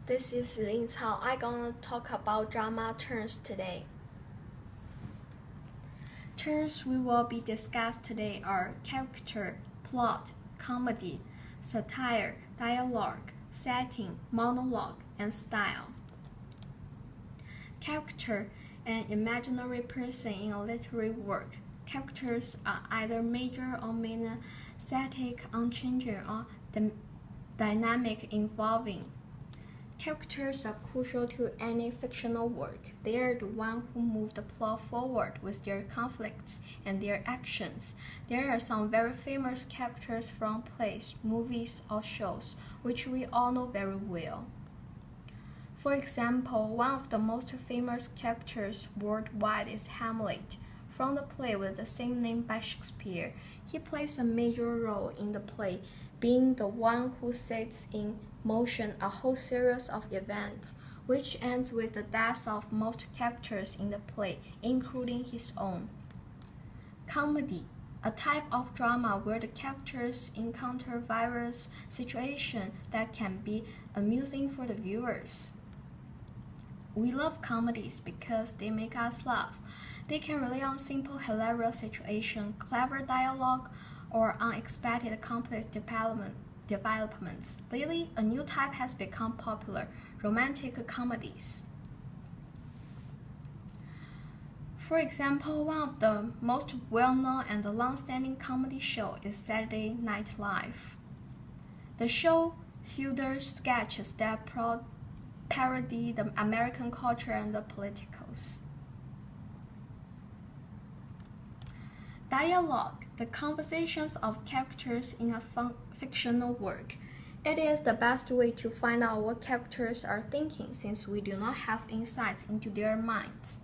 This is Lin Cao. I'm gonna talk about drama terms today. Terms we will be discussed today are character, plot, comedy, satire, dialogue, setting, monologue, and style. Character, an imaginary person in a literary work. Characters are either major or minor, static, unchanging, or dynamic, involving. Characters are crucial to any fictional work. They are the ones who move the plot forward with their conflicts and their actions. There are some very famous characters from plays, movies, or shows, which we all know very well. For example, one of the most famous characters worldwide is Hamlet. From the play with the same name by Shakespeare, he plays a major role in the play, being the one who sets in motion a whole series of events, which ends with the death of most characters in the play, including his own. Comedy, a type of drama where the characters encounter various situations that can be amusing for the viewers. We love comedies because they make us laugh. They can rely on simple, hilarious situations, clever dialogue, or unexpected complex developments. Lately, a new type has become popular: romantic comedies. For example, one of the most well-known and long-standing comedy show is Saturday Night Live. The show features sketches that parody the American culture and the politicals. Dialogue, the conversations of characters in a fictional work. It is the best way to find out what characters are thinking since we do not have insights into their minds.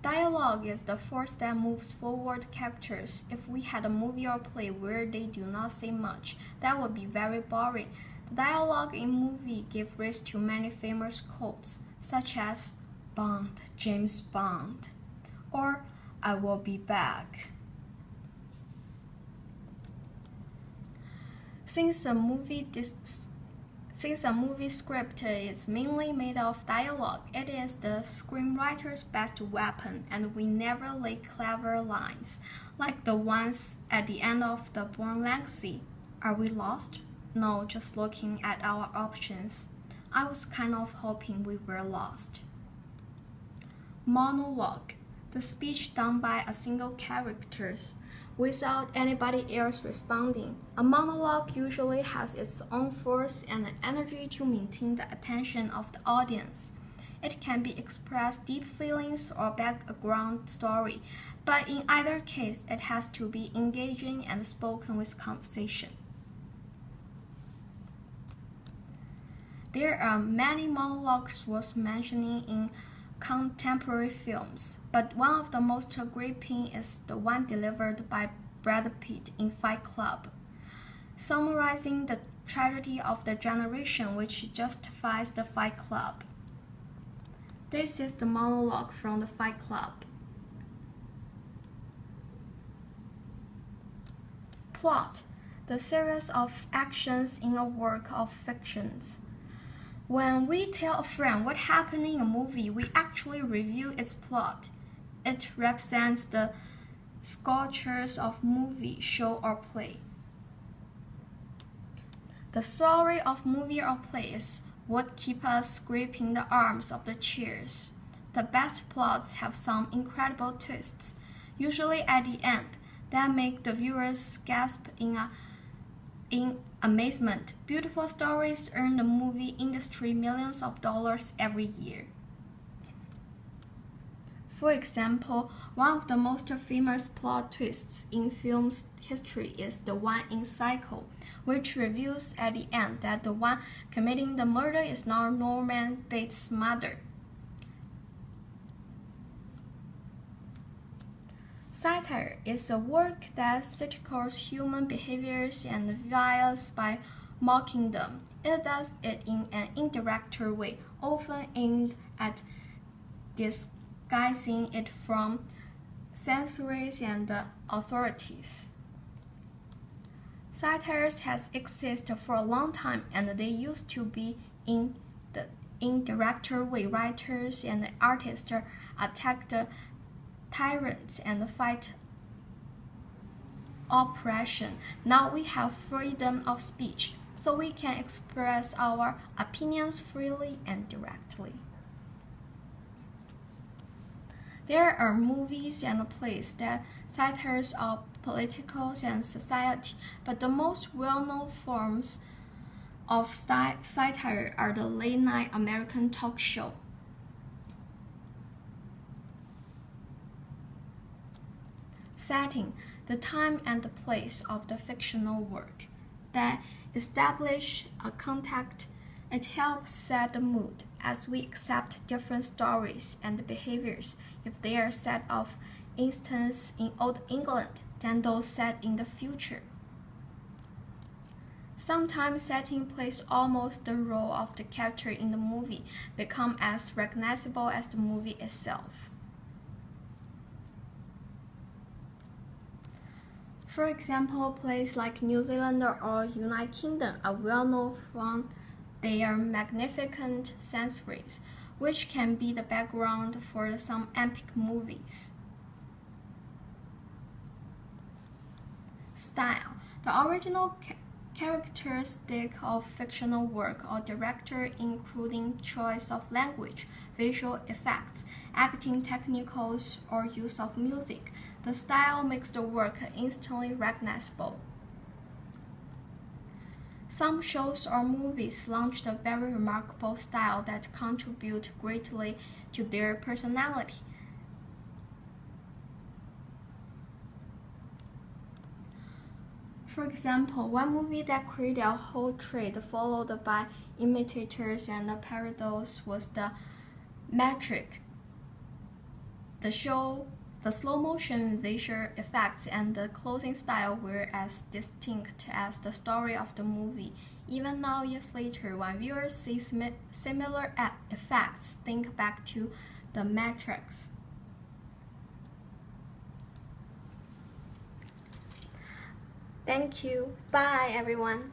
Dialogue is the force that moves forward characters. If we had a movie or play where they do not say much, that would be very boring. The dialogue in movie give rise to many famous quotes, such as "Bond, James Bond," or "I will be back." Since a movie script is mainly made of dialogue, it is the screenwriter's best weapon, and we never lack clever lines, like the ones at the end of The Bourne Legacy. Are we lost? No, just looking at our options. I was kind of hoping we were lost. Monologue, the speech done by a single character without anybody else responding. A monologue usually has its own force and energy to maintain the attention of the audience. It can be expressed deep feelings or background story, but in either case, it has to be engaging and spoken with conversation. There are many monologues worth mentioning in contemporary films, but one of the most gripping is the one delivered by Brad Pitt in Fight Club, summarizing the tragedy of the generation which justifies the Fight Club. This is the monologue from the Fight Club. Plot, the series of actions in a work of fictions. When we tell a friend what happened in a movie, we actually review its plot. It represents the sculptures of movie, show, or play. The story of movie or play is what keeps us gripping the arms of the chairs. The best plots have some incredible twists, usually at the end, that make the viewers gasp in amazement. Beautiful stories earn the movie industry millions of dollars every year. For example, one of the most famous plot twists in film history is the one in Psycho, which reveals at the end that the one committing the murder is not Norman Bates' mother. Satire is a work that satirizes human behaviors and violence by mocking them. It does it in an indirect way, often aimed at disguising it from censors and authorities. Satires has existed for a long time, and they used to be in the director way. Writers and artists attack the tyrants and fight oppression. Now we have freedom of speech, so we can express our opinions freely and directly. There are movies and plays that satires of politics and society, but the most well-known forms of satire are the late-night American talk show. Setting: the time and the place of the fictional work. That establish a context. It helps set the mood as we accept different stories and behaviors if they are set of instance in Old England than those set in the future. Sometimes setting plays almost the role of the character in the movie, become as recognizable as the movie itself. For example, plays like New Zealand or United Kingdom are well known from their magnificent sceneries, which can be the background for some epic movies. Style: the original characteristic of fictional work or director, including choice of language, visual effects, acting technicals, or use of music. The style makes the work instantly recognizable. Some shows or movies launched a very remarkable style that contribute greatly to their personality. For example, one movie that created a whole trend followed by imitators and parodies was The Matrix. The slow-motion visual effects and the clothing style were as distinct as the story of the movie. Even now, years later, when viewers see similar effects, think back to The Matrix. Thank you. Bye, everyone.